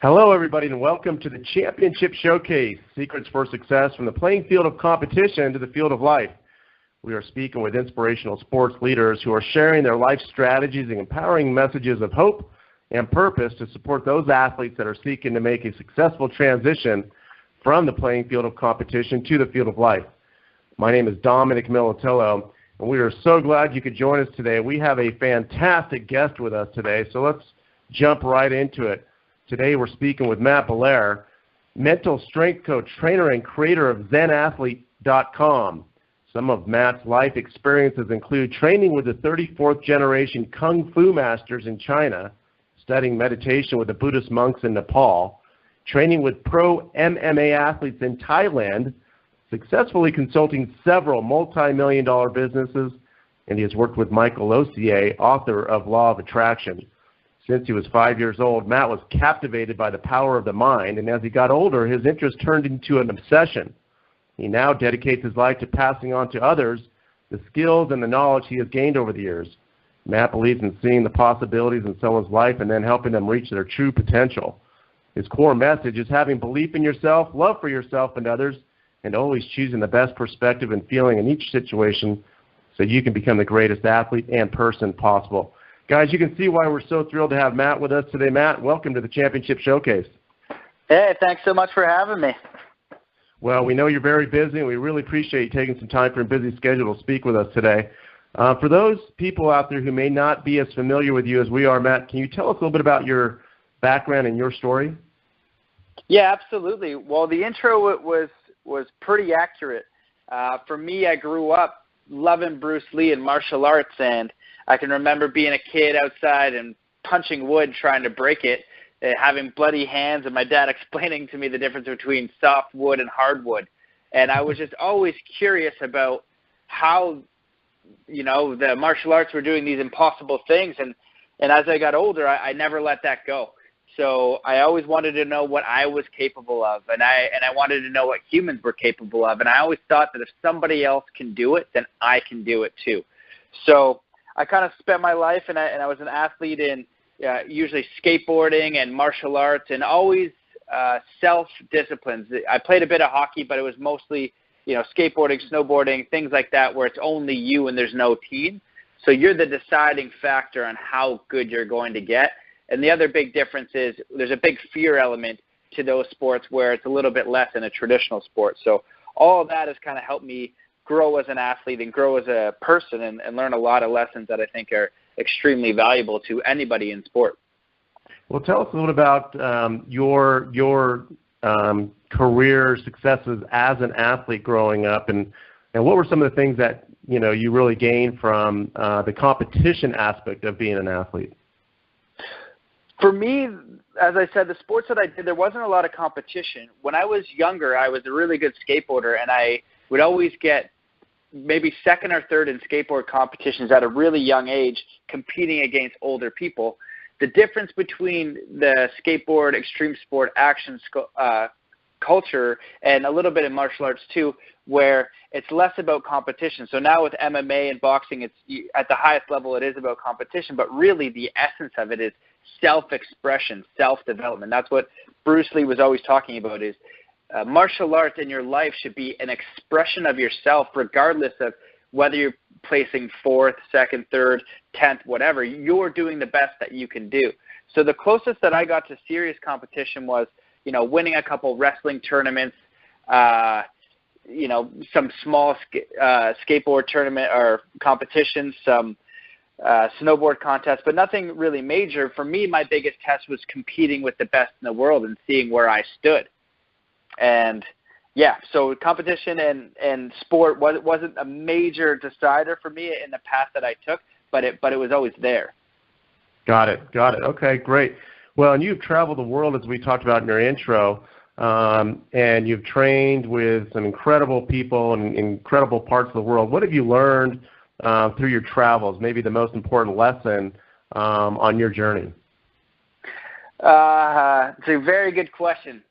Hello, everybody, and welcome to the Championship Showcase, Secrets for Success from the playing field of competition to the field of life. We are speaking with inspirational sports leaders who are sharing their life strategies and empowering messages of hope and purpose to support those athletes that are seeking to make a successful transition from the playing field of competition to the field of life. My name is Dominic Militello, and we are so glad you could join us today. We have a fantastic guest with us today, so let's jump right into it. Today we're speaking with Matt Belair, mental strength coach, trainer, and creator of ZenAthlete.com. Some of Matt's life experiences include training with the 34th generation Kung Fu masters in China, studying meditation with the Buddhist monks in Nepal, training with pro MMA athletes in Thailand, successfully consulting several multi-million-dollar businesses, and he has worked with Michael Osier, author of Law of Attraction. Since he was 5 years old, Matt was captivated by the power of the mind, and as he got older, his interest turned into an obsession. He now dedicates his life to passing on to others the skills and the knowledge he has gained over the years. Matt believes in seeing the possibilities in someone's life and then helping them reach their true potential. His core message is having belief in yourself, love for yourself and others, and always choosing the best perspective and feeling in each situation so you can become the greatest athlete and person possible. Guys, you can see why we're so thrilled to have Matt with us today. Matt, welcome to the Championship Showcase. Hey, thanks so much for having me. Well, we know you're very busy, and we really appreciate you taking some time from your busy schedule to speak with us today. For those people out there who may not be as familiar with you as we are, Matt, can you tell us a little bit about your background and your story? Yeah, absolutely. Well, the intro was pretty accurate. For me, I grew up loving Bruce Lee and martial arts, and I can remember being a kid outside and punching wood trying to break it, having bloody hands, and my dad explaining to me the difference between soft wood and hardwood. And I was just always curious about how, the martial arts were doing these impossible things. And as I got older, I never let that go. So I always wanted to know what I was capable of, and I wanted to know what humans were capable of. And I always thought that if somebody else can do it, then I can do it too. So I kind of spent my life, and I was an athlete in usually skateboarding and martial arts, and always self-disciplines. I played a bit of hockey, but it was mostly, skateboarding, snowboarding, things like that, where it's only you and there's no team. So you're the deciding factor on how good you're going to get. And the other big difference is there's a big fear element to those sports where it's a little bit less in a traditional sport. So all of that has kind of helped me grow as an athlete and grow as a person and learn a lot of lessons that I think are extremely valuable to anybody in sport. Well, tell us a little about your career successes as an athlete growing up, and what were some of the things that you really gained from the competition aspect of being an athlete? For me, as I said, the sports that I did, there wasn't a lot of competition. When I was younger, I was a really good skateboarder, and I would always get maybe second or third in skateboard competitions at a really young age, competing against older people. The difference between the skateboard, extreme sport, action culture, and a little bit in martial arts too, where it's less about competition. So now with MMA and boxing, it's at the highest level, it is about competition, but really the essence of it is self-expression, self-development. That's what Bruce Lee was always talking about, is martial arts in your life should be an expression of yourself, regardless of whether you're placing 4th, 2nd, 3rd, 10th, whatever. You're doing the best that you can do. So the closest that I got to serious competition was, winning a couple wrestling tournaments, some small skateboard tournament or competitions, some snowboard contests, but nothing really major. For me, my biggest test was competing with the best in the world and seeing where I stood. And yeah, so competition and sport wasn't a major decider for me in the path that I took, but it was always there. Got it. Okay, great. Well, and you've traveled the world, as we talked about in your intro, and you've trained with some incredible people in incredible parts of the world. What have you learned through your travels, maybe the most important lesson on your journey? It's a very good question.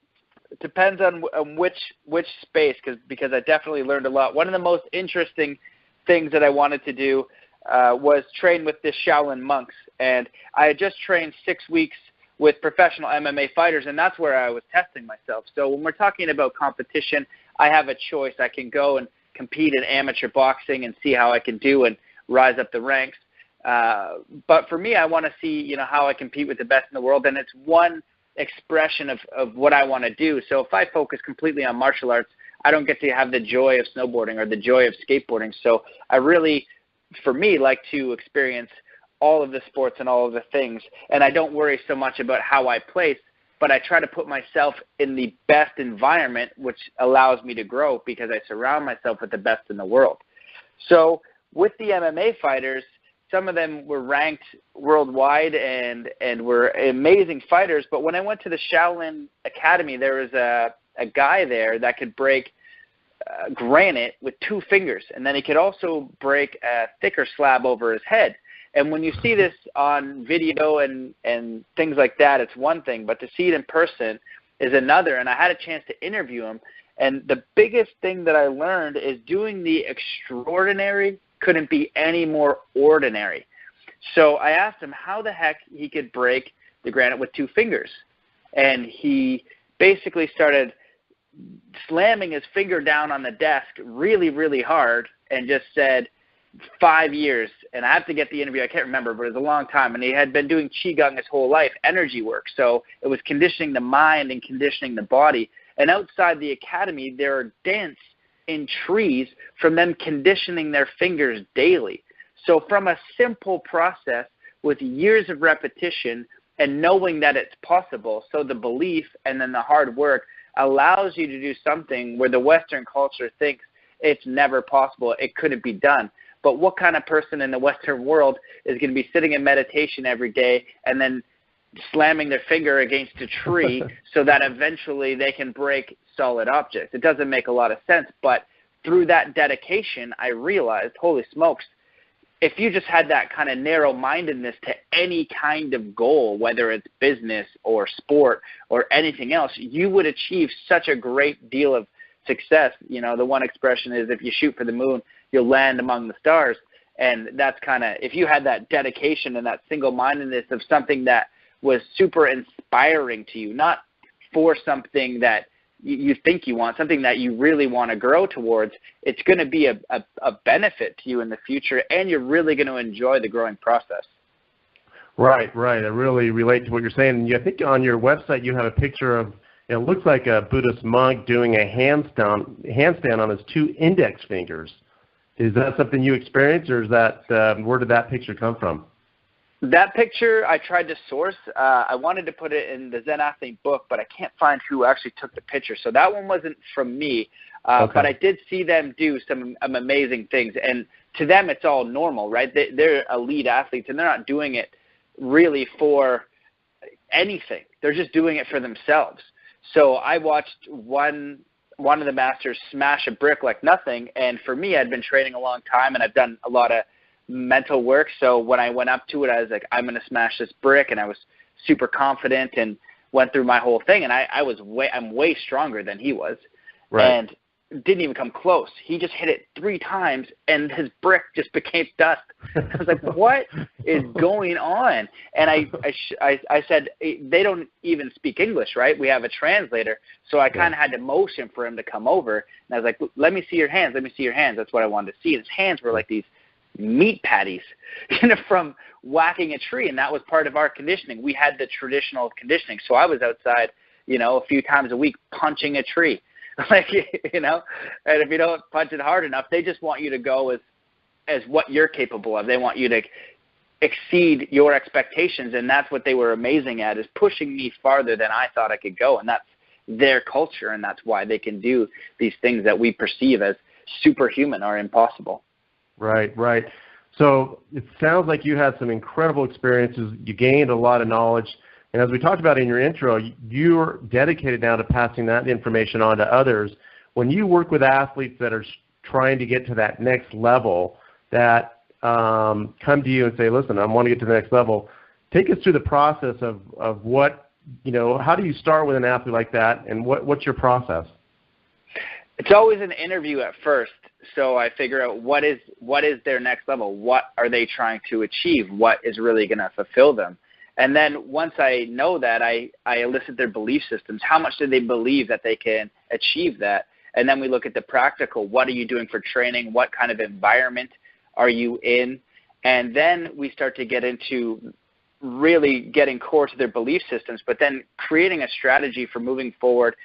It depends on which space, because I definitely learned a lot. One of the most interesting things that I wanted to do was train with the Shaolin monks, and I had just trained 6 weeks with professional MMA fighters, and that's where I was testing myself. So when we're talking about competition, I have a choice. I can go and compete in amateur boxing and see how I can do and rise up the ranks. But for me, I want to see, how I compete with the best in the world, and it's one expression of what I want to do. So if I focus completely on martial arts, I don't get to have the joy of snowboarding or the joy of skateboarding. So I really, for me, like to experience all of the sports and all of the things, and I don't worry so much about how I place, but I try to put myself in the best environment, which allows me to grow because I surround myself with the best in the world. So with the MMA fighters, some of them were ranked worldwide and were amazing fighters, but when I went to the Shaolin Academy, there was a guy there that could break granite with 2 fingers, and then he could also break a thicker slab over his head. And when you see this on video and things like that, it's one thing, but to see it in person is another. And I had a chance to interview him, and the biggest thing that I learned is doing the extraordinary couldn't be any more ordinary. So I asked him how the heck he could break the granite with 2 fingers. And he basically started slamming his finger down on the desk really, really hard and just said, 5 years, and I have to get the interview, I can't remember, but it was a long time, and he had been doing Qigong his whole life, energy work, so it was conditioning the mind and conditioning the body, and outside the academy, there are dents in trees from them conditioning their fingers daily. So from a simple process with years of repetition and knowing that it's possible, so the belief and then the hard work allows you to do something where the Western culture thinks it's never possible, it couldn't be done. But what kind of person in the Western world is going to be sitting in meditation every day and then slamming their finger against a tree so that eventually they can break solid objects? It doesn't make a lot of sense. But through that dedication, I realized, holy smokes, if you just had that kind of narrow-mindedness to any kind of goal, whether it's business or sport or anything else, you would achieve such a great deal of success. The one expression is, if you shoot for the moon, you'll land among the stars. And that's kind of, if you had that dedication and that single-mindedness of something that was super inspiring to you, not for something that you think you want, something that you really want to grow towards, it's going to be a benefit to you in the future, and you're really going to enjoy the growing process. Right. I really relate to what you're saying. I think on your website you have a picture of, it looks like a Buddhist monk doing a handstand on his 2 index fingers. Is that something you experienced, or is that where did that picture come from? That picture I tried to source. I wanted to put it in the Zen Athlete book, but I can't find who actually took the picture. So that one wasn't from me, okay. But I did see them do some amazing things. And to them, it's all normal, right? They're elite athletes, and they're not doing it really for anything. They're just doing it for themselves. So I watched one of the masters smash a brick like nothing, and for me, I'd been training a long time, and I've done a lot of mental work. So when I went up to it, I was like, I'm going to smash this brick, and I was super confident and went through my whole thing, and I'm way stronger than he was, right. And didn't even come close. He just hit it 3 times, and his brick just became dust. I was like, what is going on? And I said, they don't even speak English, right? We have a translator. So I kind of had to motion for him to come over. And I was like, let me see your hands. Let me see your hands. That's what I wanted to see. And his hands were like these meat patties, from whacking a tree. And that was part of our conditioning. We had the traditional conditioning. So I was outside, a few times a week punching a tree. And if you don't punch it hard enough, they just want you to go as what you're capable of. They want you to exceed your expectations, and that's what they were amazing at, is pushing me farther than I thought I could go, and that's their culture, and that's why they can do these things that we perceive as superhuman or impossible. Right. So it sounds like you had some incredible experiences. You gained a lot of knowledge. And as we talked about in your intro, you're dedicated now to passing that information on to others. When you work with athletes that are trying to get to that next level, that come to you and say, listen, I want to get to the next level, take us through the process of what, how do you start with an athlete like that, and what's your process? It's always an interview at first. So I figure out what is their next level. What are they trying to achieve? What is really going to fulfill them? And then once I know that, I elicit their belief systems. How much do they believe that they can achieve that? And then we look at the practical. What are you doing for training? What kind of environment are you in? And then we start to get into really getting core to their belief systems, but then creating a strategy for moving forward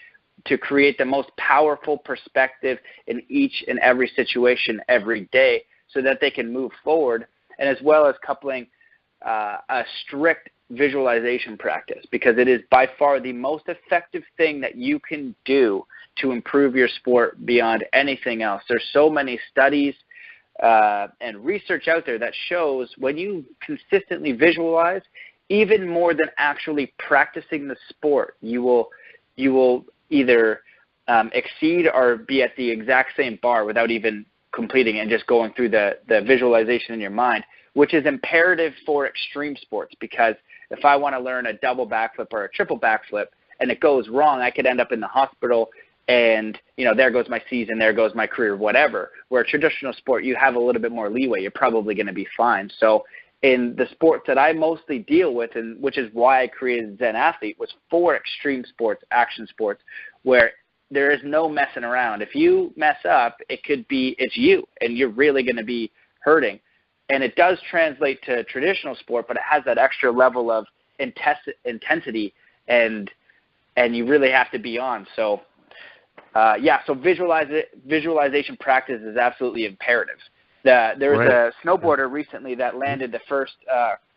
to create the most powerful perspective in each and every situation every day so that they can move forward, and as well as coupling a strict visualization practice, because it is by far the most effective thing that you can do to improve your sport beyond anything else. There's so many studies and research out there that shows when you consistently visualize, even more than actually practicing the sport, you will either exceed or be at the exact same bar without even completing and just going through the visualization in your mind, which is imperative for extreme sports, because if I want to learn a double backflip or a triple backflip and it goes wrong, I could end up in the hospital and, there goes my season, there goes my career, whatever. Where a traditional sport, you have a little bit more leeway. You're probably going to be fine. So in the sports that I mostly deal with, and which is why I created Zen Athlete, was for extreme sports, action sports, where there is no messing around. If you mess up, it's you, and you're really going to be hurting. And it does translate to traditional sport, but it has that extra level of intensity, and you really have to be on. So, so visualization practice is absolutely imperative. There was a snowboarder recently that landed the first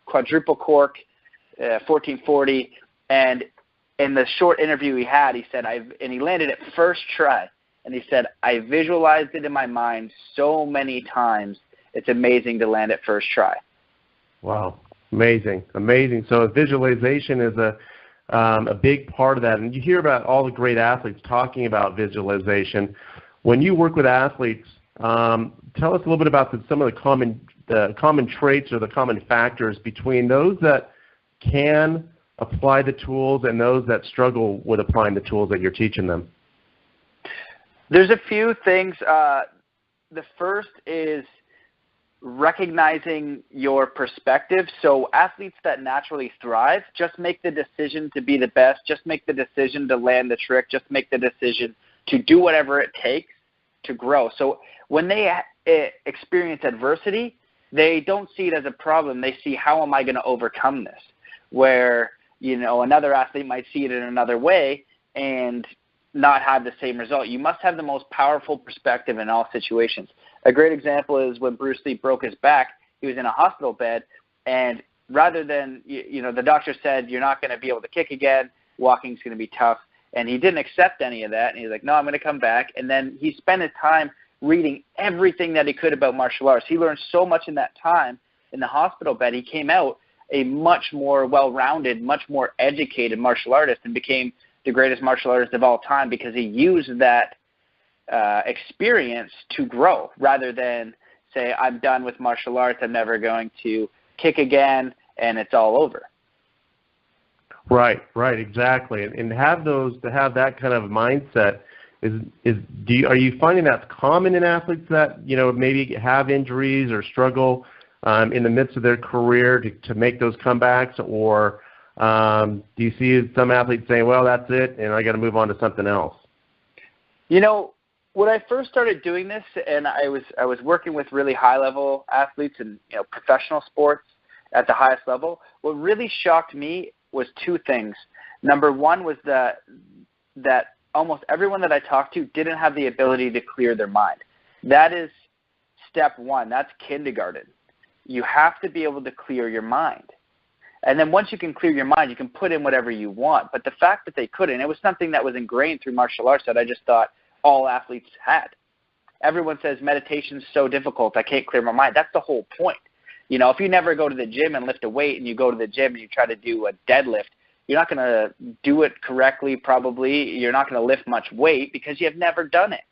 quadruple cork, 1440, and in the short interview he had, he said, and he landed it first try, and he said, I visualized it in my mind so many times. It's amazing to land it first try. Wow, amazing. So visualization is a big part of that, and you hear about all the great athletes talking about visualization. When you work with athletes, tell us a little bit about some of the common traits or the common factors between those that can apply the tools and those that struggle with applying the tools that you're teaching them. There's a few things. The first is recognizing your perspective. So athletes that naturally thrive just make the decision to be the best, just make the decision to land the trick, just make the decision to do whatever it takes to grow. So when they experience adversity, they don't see it as a problem. They see, how am I going to overcome this? Where, another athlete might see it in another way and not have the same result. You must have the most powerful perspective in all situations. A great example is when Bruce Lee broke his back, he was in a hospital bed, and rather than, the doctor said, you're not going to be able to kick again, walking's going to be tough, and he didn't accept any of that, and he's like, no, I'm going to come back. And then he spent his time reading everything that he could about martial arts. He learned so much in that time in the hospital bed. He came out a much more well-rounded, much more educated martial artist and became the greatest martial artist of all time, because he used that experience to grow rather than say, I'm done with martial arts, I'm never going to kick again, and it's all over. Right, exactly. And to have that kind of mindset, are you finding that's common in athletes that maybe have injuries or struggle in the midst of their career to make those comebacks, or do you see some athletes saying, well, that's it, and I got to move on to something else? When I first started doing this, and I was working with really high-level athletes in professional sports at the highest level, what really shocked me was two things. Number one was that almost everyone that I talked to didn't have the ability to clear their mind. That is step one. That's kindergarten. You have to be able to clear your mind. And then once you can clear your mind, you can put in whatever you want. But the fact that they couldn't, it was something that was ingrained through martial arts that I just thought all athletes had. Everyone says meditation is so difficult, I can't clear my mind. That's the whole point. If you never go to the gym and lift a weight, and you go to the gym and you try to do a deadlift, you're not going to do it correctly probably. You're not going to lift much weight because you have never done it.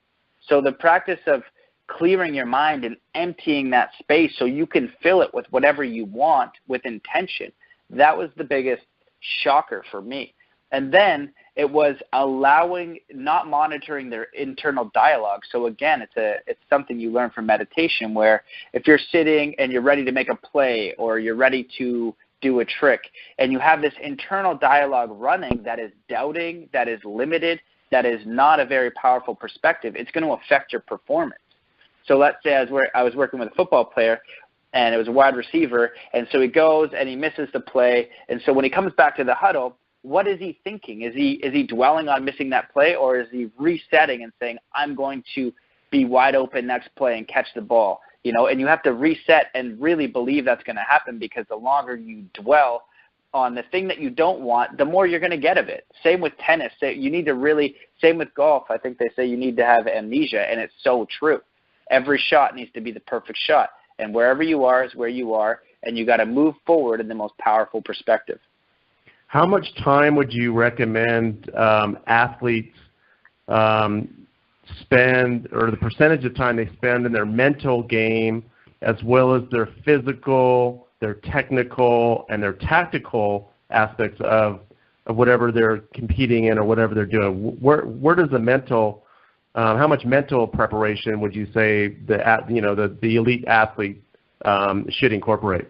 So the practice of clearing your mind and emptying that space so you can fill it with whatever you want with intention, that was the biggest shocker for me. And then it was not monitoring their internal dialogue. So again, it's something you learn from meditation, where if you're sitting and you're ready to make a play, or you're ready to do a trick, and you have this internal dialogue running that is doubting, that is limited, that is not a very powerful perspective, it's going to affect your performance. So let's say I was working with a football player, and it was a wide receiver, and so he goes and he misses the play, and so when he comes back to the huddle, what is he thinking? Is he dwelling on missing that play, or is he resetting and saying, I'm going to be wide open next play and catch the ball? You know, and you have to reset and really believe that's going to happen, because the longer you dwell on the thing that you don't want, the more you're going to get of it. Same with tennis. Same with golf. I think they say you need to have amnesia, and it's so true. Every shot needs to be the perfect shot, and wherever you are is where you are, and you got to move forward in the most powerful perspective. How much time would you recommend athletes spend, or the percentage of time they spend in their mental game, as well as their physical, their technical, and their tactical aspects of whatever they're competing in or whatever they're doing? Where does the mental, how much mental preparation would you say the elite athlete should incorporate?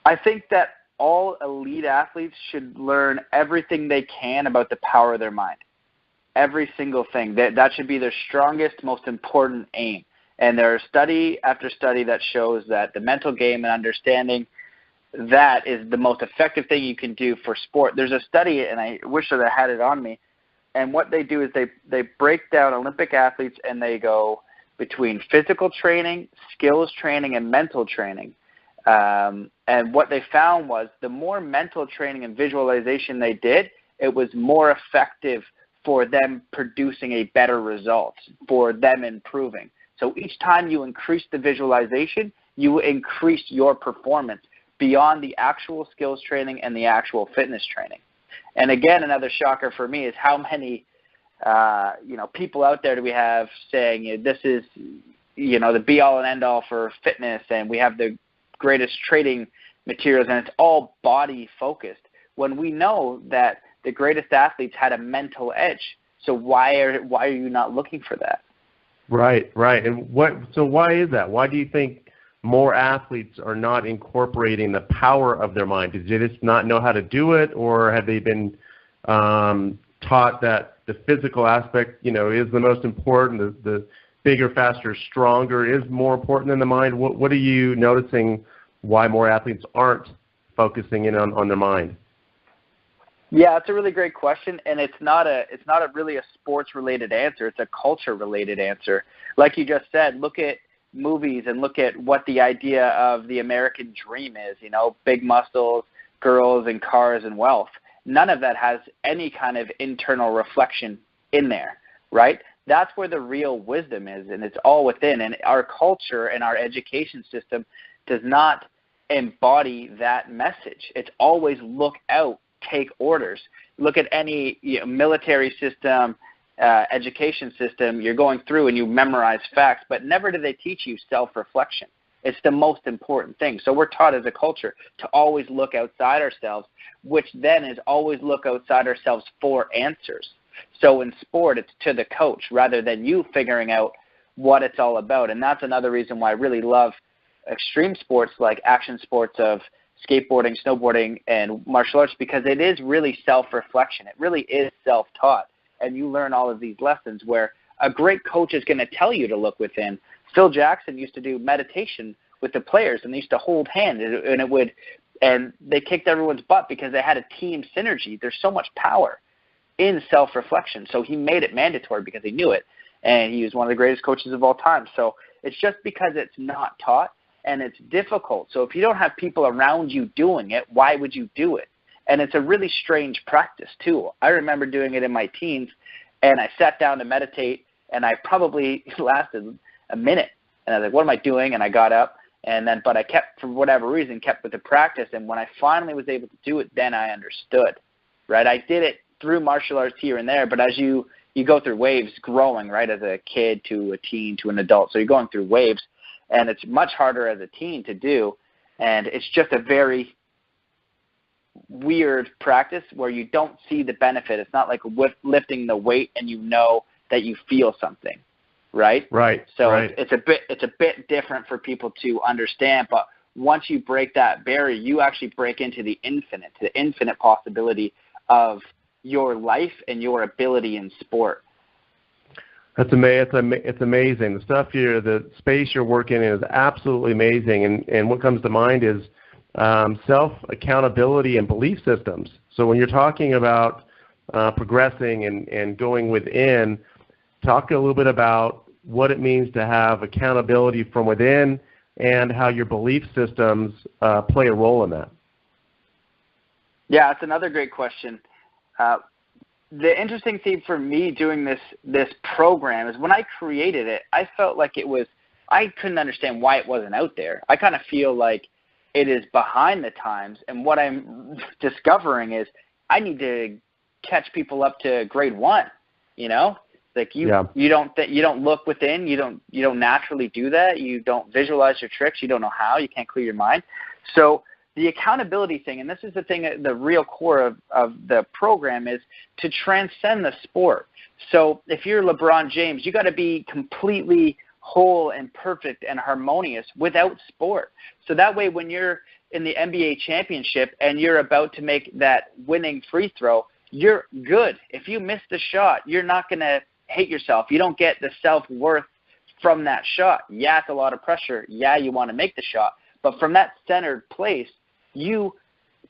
I think that all elite athletes should learn everything they can about the power of their mind. Every single thing. That should be their strongest, most important aim. And there are study after study that shows that the mental game and understanding that is the most effective thing you can do for sport. There's a study, and I wish that I had it on me, and what they do is they break down Olympic athletes, and they go between physical training, skills training, and mental training. And what they found was the more mental training and visualization they did, it was more effective for them producing a better result, for them improving. So each time you increase the visualization, you increase your performance beyond the actual skills training and the actual fitness training. And again, another shocker for me is how many people out there do we have saying this is the be-all and end-all for fitness, and we have the greatest training materials, and it's all body-focused, when we know that the greatest athletes had a mental edge. So why are you not looking for that? Right. And so why is that? Why do you think more athletes are not incorporating the power of their mind? Did they just not know how to do it, or have they been taught that the physical aspect, is the most important, the bigger, faster, stronger is more important than the mind? What are you noticing why more athletes aren't focusing in on their mind? Yeah, that's a really great question, and it's not really a sports-related answer. It's a culture-related answer. Like you just said, look at movies and look at what the idea of the American dream is, big muscles, girls, and cars, and wealth. None of that has any kind of internal reflection in there, right? That's where the real wisdom is, and it's all within. And our culture and our education system does not embody that message. It's always look out, take orders. Look at any military system, education system, you're going through and you memorize facts, but never do they teach you self-reflection. It's the most important thing. So we're taught as a culture to always look outside ourselves, which then is always look outside ourselves for answers. So in sport, it's to the coach rather than you figuring out what it's all about. And that's another reason why I really love extreme sports like action sports of skateboarding, snowboarding, and martial arts, because it is really self-reflection. It really is self-taught. And you learn all of these lessons where a great coach is going to tell you to look within. Phil Jackson used to do meditation with the players, and they used to hold hands, and they kicked everyone's butt because they had a team synergy. There's so much power in self-reflection. So he made it mandatory because he knew it, and he was one of the greatest coaches of all time. So it's just because it's not taught, and it's difficult. So if you don't have people around you doing it, why would you do it? And it's a really strange practice, too. I remember doing it in my teens, and I sat down to meditate, and I probably lasted a minute. And I was like, what am I doing? And I got up, but I kept, for whatever reason, kept with the practice. And when I finally was able to do it, then I understood, right? I did it through martial arts here and there, but as you go through waves growing, right, as a kid to a teen to an adult. So you're going through waves, and it's much harder as a teen to do. And it's just a very weird practice where you don't see the benefit. It's not like lifting the weight and you know that you feel something, right? Right. So right. It's a bit different for people to understand. But once you break that barrier, you actually break into the infinite possibility of your life and your ability in sport. It's amazing. The stuff the space you're working in is absolutely amazing. And what comes to mind is self-accountability and belief systems. So when you're talking about progressing and going within, talk a little bit about what it means to have accountability from within and how your belief systems play a role in that. Yeah, it's another great question. The interesting thing for me doing this program is when I created it, I felt like I couldn't understand why it wasn't out there. I kind of feel like it is behind the times, and what I'm discovering is I need to catch people up to grade 1, Like you don't look within, you don't naturally do that. You don't visualize your tricks, you don't know how, you can't clear your mind. So the accountability thing, and this is the thing, the real core of the program, is to transcend the sport. So if you're LeBron James, you got to be completely whole and perfect and harmonious without sport. So that way when you're in the NBA championship and you're about to make that winning free throw, you're good. If you miss the shot, you're not going to hate yourself. You don't get the self-worth from that shot. Yeah, it's a lot of pressure. Yeah, you want to make the shot. But from that centered place, you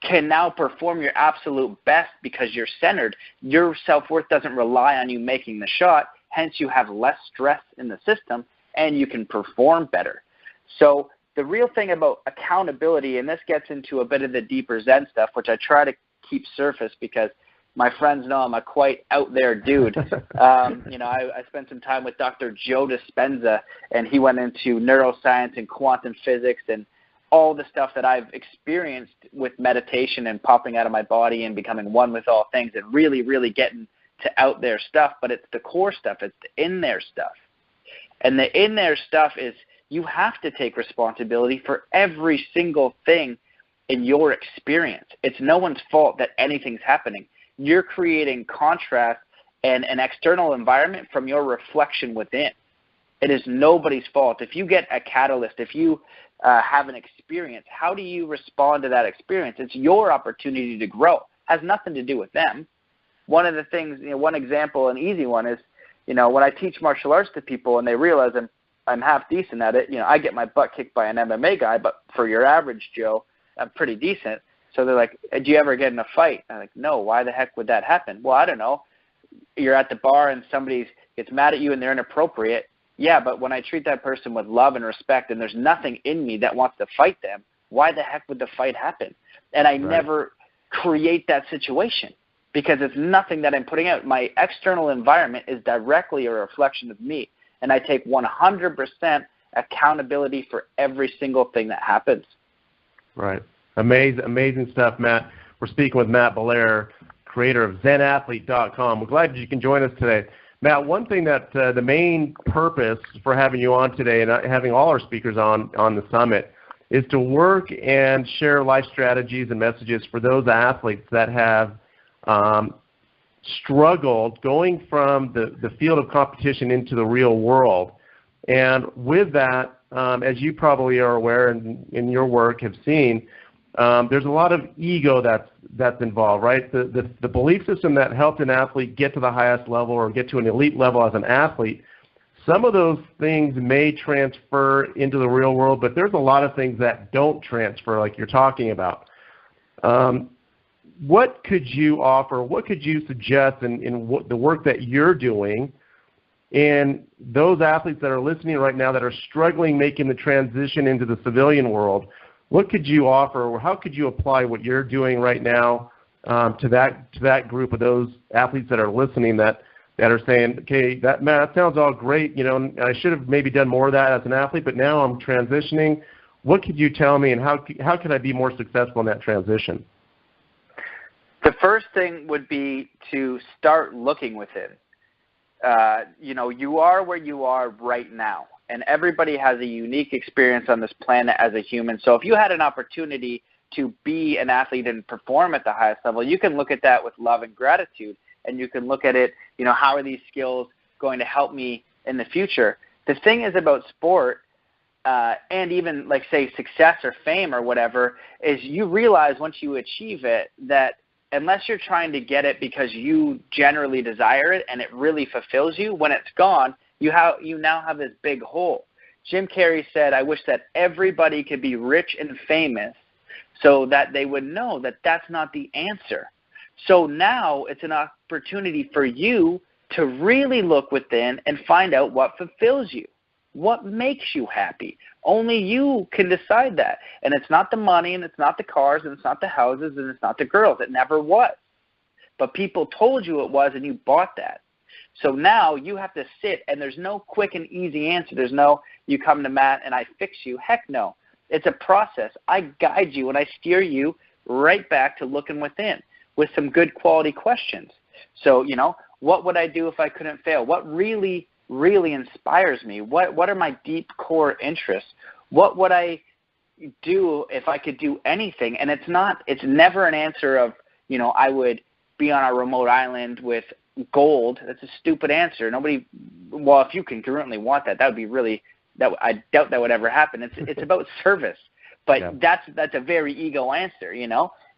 can now perform your absolute best because you're centered. Your self-worth doesn't rely on you making the shot. Hence, you have less stress in the system, and you can perform better. So the real thing about accountability, and this gets into a bit of the deeper Zen stuff, which I try to keep surface because my friends know I'm a quite out there dude. I spent some time with Dr. Joe Dispenza, and he went into neuroscience and quantum physics and all the stuff that I've experienced with meditation and popping out of my body and becoming one with all things and really, really getting to out there stuff. But it's the core stuff. It's the in there stuff. And the in there stuff is you have to take responsibility for every single thing in your experience. It's no one's fault that anything's happening. You're creating contrast and an external environment from your reflection within. It is nobody's fault. If you get a catalyst, if you have an experience, how do you respond to that experience? It's your opportunity to grow. It has nothing to do with them. One of the things, one example, an easy one is, when I teach martial arts to people and they realize I'm half decent at it, I get my butt kicked by an MMA guy, but for your average Joe, I'm pretty decent. So they're like, do you ever get in a fight? I'm like, no, why the heck would that happen? Well, I don't know. You're at the bar and somebody gets mad at you and they're inappropriate. Yeah, but when I treat that person with love and respect and there's nothing in me that wants to fight them, why the heck would the fight happen? And I never create that situation because it's nothing that I'm putting out. My external environment is directly a reflection of me, and I take 100% accountability for every single thing that happens. Right. Amazing stuff, Matt. We're speaking with Matt Belair, creator of ZenAthlete.com. We're glad you can join us today. Matt, one thing that the main purpose for having you on today and having all our speakers on the summit is to work and share life strategies and messages for those athletes that have struggled going from the field of competition into the real world. And with that, as you probably are aware and in your work have seen, there's a lot of ego that's involved, right? The belief system that helped an athlete get to the highest level or get to an elite level as an athlete, some of those things may transfer into the real world, but there's a lot of things that don't transfer like you're talking about. What could you offer, what could you suggest in the work that you're doing and those athletes that are listening right now that are struggling making the transition into the civilian world? What could you offer, or how could you apply what you're doing right now to that group of those athletes that are listening that are saying, okay, that sounds all great, I should have maybe done more of that as an athlete, but now I'm transitioning. What could you tell me, and how can I be more successful in that transition? The first thing would be to start looking within. You are where you are right now. And everybody has a unique experience on this planet as a human. So if you had an opportunity to be an athlete and perform at the highest level, you can look at that with love and gratitude. And you can look at it, how are these skills going to help me in the future? The thing is about sport, and even like say success or fame or whatever, is you realize once you achieve it that unless you're trying to get it because you generally desire it and it really fulfills you, when it's gone, you now have this big hole. Jim Carrey said, I wish that everybody could be rich and famous so that they would know that that's not the answer. So now it's an opportunity for you to really look within and find out what fulfills you. What makes you happy? Only you can decide that. And it's not the money, and it's not the cars, and it's not the houses, and it's not the girls. It never was. But people told you it was, and you bought that. So now you have to sit, and there's no quick and easy answer. There's no, you come to Matt and I fix you. Heck no. It's a process. I guide you, and I steer you right back to looking within with some good quality questions. So, what would I do if I couldn't fail? What really inspires me? What are my deep core interests? What would I do if I could do anything? And it's never an answer of, I would be on a remote island with gold. That's a stupid answer. If you congruently want that would be really, I doubt that would ever happen. It's about service. But yeah. That's a very ego answer,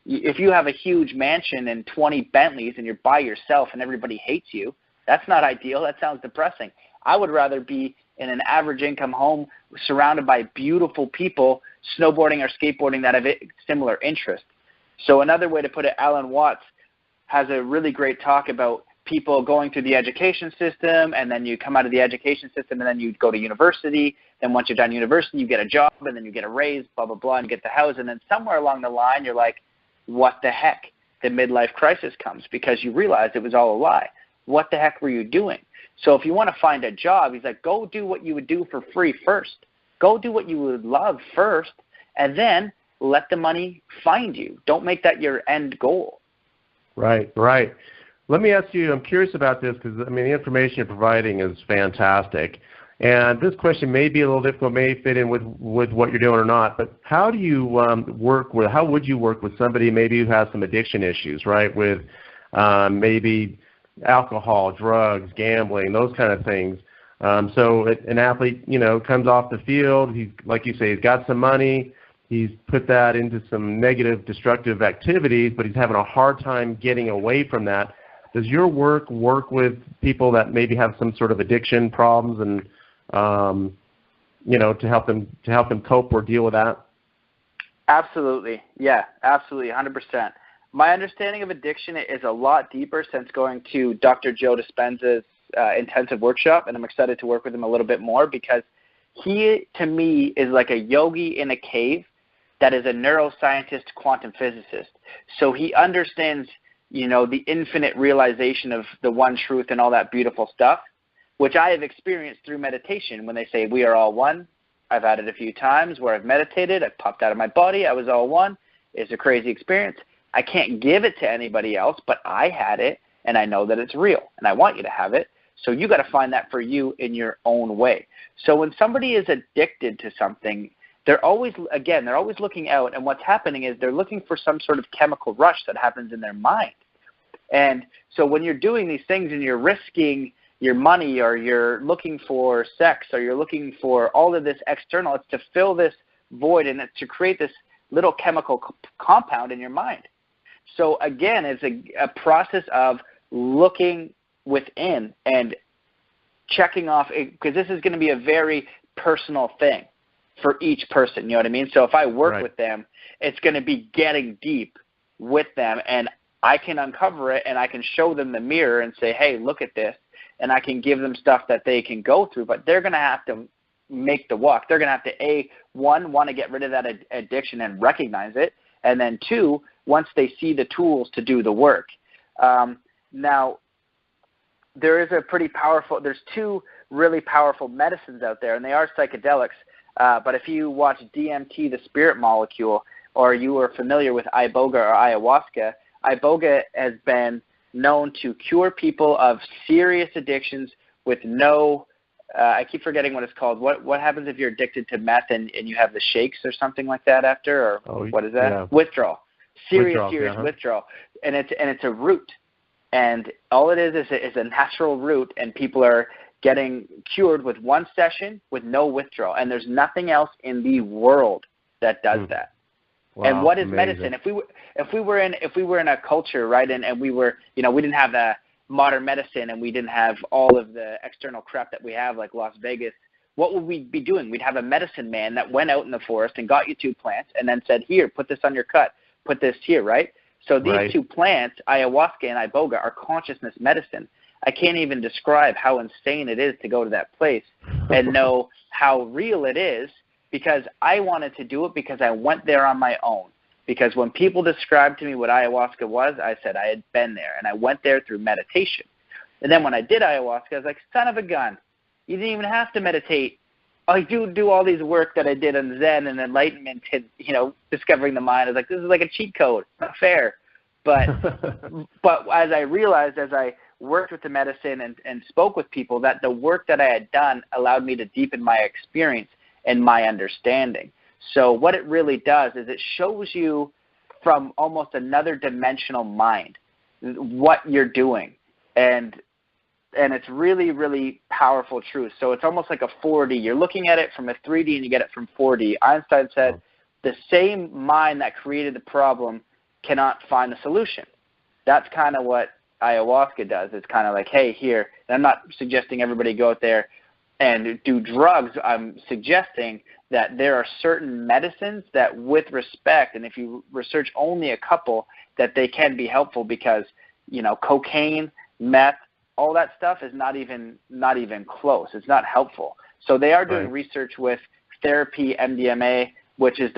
If you have a huge mansion and 20 Bentleys and you're by yourself and everybody hates you, that's not ideal. That sounds depressing. I would rather be in an average income home surrounded by beautiful people snowboarding or skateboarding that have similar interests. So another way to put it, Alan Watts has a really great talk about people going through the education system, and then you come out of the education system, and then you go to university. Then once you're done university, you get a job, and then you get a raise, blah, blah, blah, and you get the house. And then somewhere along the line, you're like, what the heck? The midlife crisis comes because you realize it was all a lie. What the heck were you doing? So if you want to find a job, he's like, go do what you would do for free first. Go do what you would love first, and then let the money find you. Don't make that your end goal. Right. Let me ask you, I'm curious about this because, the information you're providing is fantastic. And this question may be a little difficult, may fit in with what you're doing or not, but how do you how would you work with somebody maybe who has some addiction issues, right, with maybe alcohol, drugs, gambling, those kind of things? So an athlete, comes off the field, he's, like you say, he's got some money, he's put that into some negative, destructive activities, but he's having a hard time getting away from that. Does your work with people that maybe have some sort of addiction problems and to help them cope or deal with that? Absolutely. Yeah, absolutely, 100%. My understanding of addiction is a lot deeper since going to Dr. Joe Dispenza's intensive workshop, and I'm excited to work with him a little bit more because he, to me, is like a yogi in a cave that is a neuroscientist, quantum physicist. So he understands, the infinite realization of the one truth and all that beautiful stuff, which I have experienced through meditation. When they say we are all one, I've had it a few times where I've meditated, I've popped out of my body, I was all one. It's a crazy experience. I can't give it to anybody else, but I had it, and I know that it's real, and I want you to have it. So you got to find that for you in your own way. So when somebody is addicted to something, they're always looking out, and what's happening is they're looking for some sort of chemical rush that happens in their mind. And so when you're doing these things and you're risking your money, or you're looking for sex, or you're looking for all of this external, it's to fill this void, and it's to create this little chemical compound in your mind. So again, it's a process of looking within and checking off, because this is going to be a very personal thing for each person, you know what I mean? So if I work with them, it's going to be getting deep with them, and I can uncover it, and I can show them the mirror and say, hey, look at this, and I can give them stuff that they can go through, but they're going to have to make the walk. They're going to have to, one, want to get rid of that addiction and recognize it, and then two, once they see the tools to do the work. Now, there's two really powerful medicines out there, and they are psychedelics. But if you watch DMT, the spirit molecule, or you are familiar with iboga or ayahuasca, iboga has been known to cure people of serious addictions with no, I keep forgetting what it's called. What happens if you're addicted to meth and you have the shakes or something like that after, or what is that? Yeah. Withdrawal. Serious withdrawal. And it's a root. And all it is a natural root, and people are getting cured with one session with no withdrawal. And there's nothing else in the world that does that. Wow, and what is amazing. medicine? If we were in a culture, right, and we were, we didn't have the modern medicine and we didn't have all of the external crap that we have like Las Vegas, what would we be doing? We'd have a medicine man that went out in the forest and got you 2 plants and then said, here, put this on your cut, put this here, right? So these 2 plants, ayahuasca and iboga, are consciousness medicine. I can't even describe how insane it is to go to that place and know how real it is, because I wanted to do it because I went there on my own. Because when people described to me what ayahuasca was, I said I had been there, and I went there through meditation. And then when I did ayahuasca, I was like, son of a gun, you didn't even have to meditate. I do all these work that I did on Zen and enlightenment and, discovering the mind. I was like, this is like a cheat code. Not fair. But as I realized, as I worked with the medicine and spoke with people, that the work that I had done allowed me to deepen my experience and my understanding. So what it really does is it shows you from almost another dimensional mind what you're doing. And it's really, really powerful truth. So it's almost like a 4D. You're looking at it from a 3D and you get it from 4D. Einstein said the same mind that created the problem cannot find the solution. That's kind of what ayahuasca does. It's kind of like, hey, here, and I'm not suggesting everybody go out there and do drugs. I'm suggesting that there are certain medicines that, with respect, and if you research only a couple, that they can be helpful, because, cocaine, meth, all that stuff is not even close. It's not helpful. So they are doing research with therapy, MDMA, which is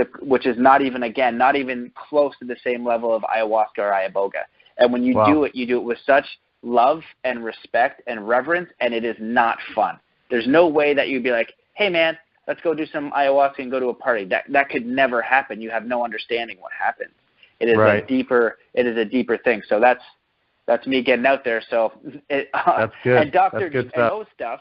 not even close to the same level of ayahuasca or iboga. And when you do it with such love and respect and reverence, and it is not fun. There's no way that you'd be like, hey man, let's go do some ayahuasca and go to a party. That could never happen. You have no understanding what happens. It is a deeper thing. So that's me getting out there. So that's good. And Dr. That's good stuff. stuff,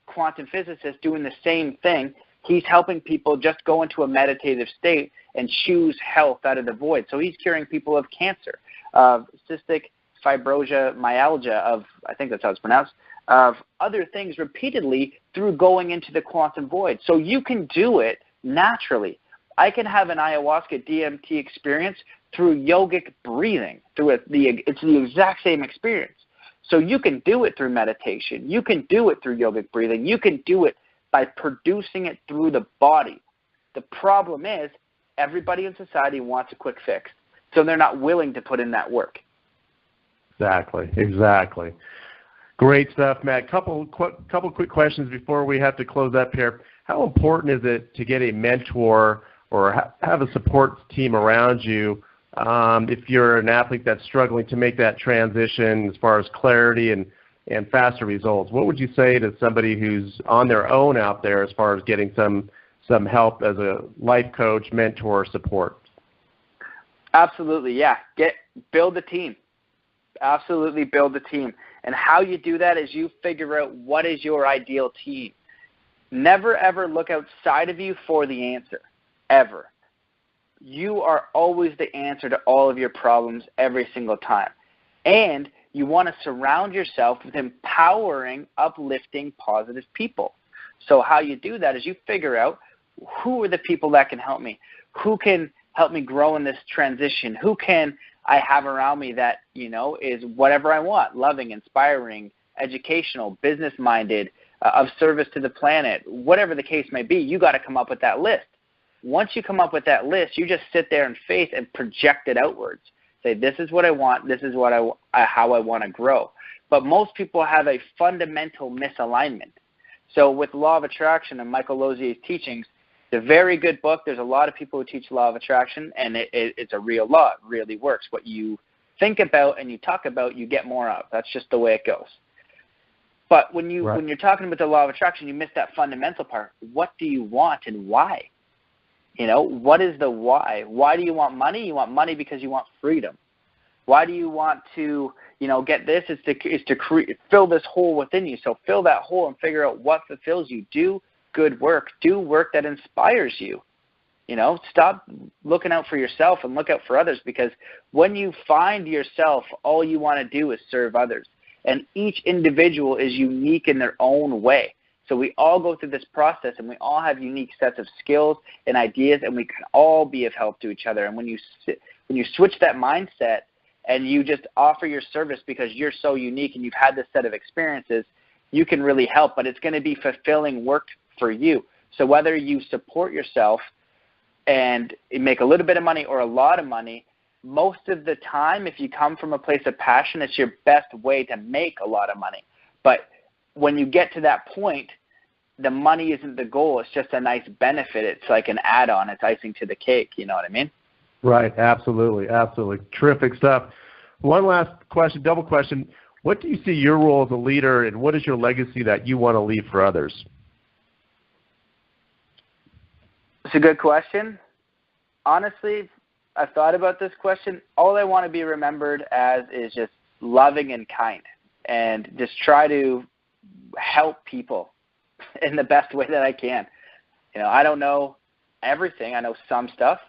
quantum physicist, doing the same thing. He's helping people just go into a meditative state and choose health out of the void. So he's curing people of cancer, of cystic fibromyalgia, of, I think that's how it's pronounced, of other things repeatedly through going into the quantum void. So you can do it naturally. I can have an ayahuasca DMT experience through yogic breathing. It's the exact same experience. So you can do it through meditation. You can do it through yogic breathing. You can do it by producing it through the body. The problem is everybody in society wants a quick fix, so they're not willing to put in that work. Exactly. Great stuff, Matt. Couple quick questions before we have to close up here. How important is it to get a mentor or have a support team around you if you're an athlete that's struggling to make that transition as far as clarity and faster results? What would you say to somebody who's on their own out there as far as getting some help as a life coach, mentor, support? Absolutely, yeah. Build a team. Absolutely build a team. And how you do that is you figure out what is your ideal team. Never, ever look outside of you for the answer, ever. You are always the answer to all of your problems every single time. And you want to surround yourself with empowering, uplifting, positive people. So how you do that is you figure out who are the people that can help me, who can help me grow in this transition, who can I have around me that, is whatever I want, loving, inspiring, educational, business-minded, of service to the planet, whatever the case may be. You got to come up with that list. Once you come up with that list, you just sit there in faith and project it outwards. Say, this is what I want. This is what how I want to grow. But most people have a fundamental misalignment. So with Law of Attraction and Michael Lozier's teachings, it's a very good book. There's a lot of people who teach Law of Attraction, and it's a real law. It really works. What you think about and you talk about, you get more of. That's just the way it goes. But when you're talking about the Law of Attraction, you miss that fundamental part. What do you want and why? What is the why? Why do you want money? You want money because you want freedom. Why do you want to, get this? Is to fill this hole within you. So fill that hole and figure out what fulfills you. Do good work. Do work that inspires you. Stop looking out for yourself and look out for others, because when you find yourself, all you want to do is serve others. and each individual is unique in their own way. So we all go through this process, and we all have unique sets of skills and ideas, and we can all be of help to each other. And when you switch that mindset and you just offer your service because you're so unique and you've had this set of experiences, you can really help, but it's going to be fulfilling work for you. So whether you support yourself and make a little bit of money or a lot of money, most of the time, if you come from a place of passion, it's your best way to make a lot of money. But when you get to that point, the money isn't the goal. It's just a nice benefit. It's like an add-on. It's icing to the cake. You know what I mean? Right. Absolutely. Absolutely. Terrific stuff. One last question, double question. What do you see your role as a leader, and what is your legacy that you want to leave for others? It's a good question. Honestly, I've thought about this question. All I want to be remembered as is just loving and kind, and just try to help people in the best way that I can. You know, I don't know everything. I know some stuff,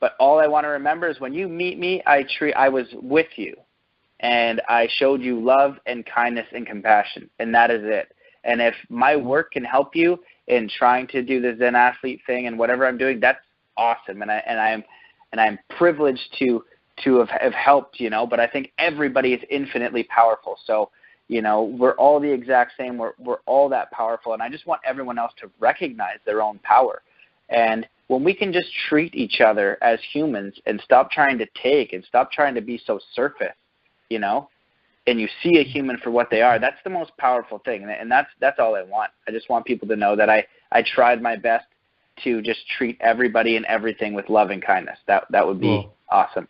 but all I want to remember is when you meet me, I was with you, and I showed you love and kindness and compassion, and that is it. And if my work can help you in trying to do the Zen athlete thing and whatever I'm doing, that's awesome. And I'm privileged to have helped, you know. But I think everybody is infinitely powerful. So, you know, we're all the exact same. We're all that powerful, and I just want everyone else to recognize their own power. And when we can just treat each other as humans and stop trying to take and stop trying to be so surface, you know, and you see a human for what they are, that's the most powerful thing. And that's all I want. I just want people to know that I tried my best to just treat everybody and everything with love and kindness. That would be awesome.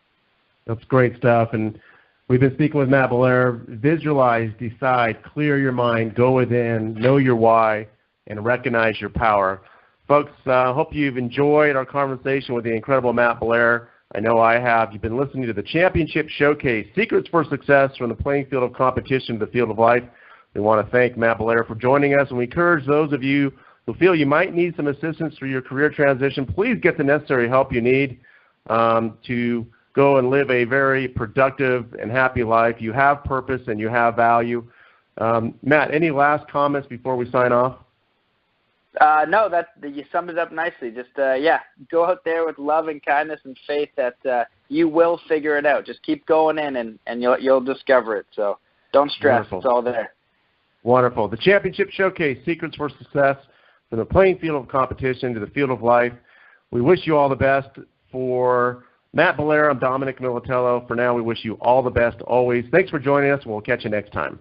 That's great stuff. And we've been speaking with Matt Belair. Visualize, decide, clear your mind, go within, know your why, and recognize your power. Folks, I hope you've enjoyed our conversation with the incredible Matt Belair. I know I have. You've been listening to the Championship Showcase, Secrets for Success from the Playing Field of Competition to the Field of Life. We want to thank Matt Belair for joining us, and we encourage those of you who feel you might need some assistance through your career transition, please get the necessary help you need to go and live a very productive and happy life. You have purpose and you have value. Matt, any last comments before we sign off? No, you summed it up nicely. Just, go out there with love and kindness and faith that you will figure it out. Just keep going in and you'll discover it. So don't stress. Wonderful. It's all there. Wonderful. The Championship Showcase, Secrets for Success from the Playing Field of Competition to the Field of Life. We wish you all the best. For Matt Belair, I'm Dominic Militello. For now, we wish you all the best always. Thanks for joining us. We'll catch you next time.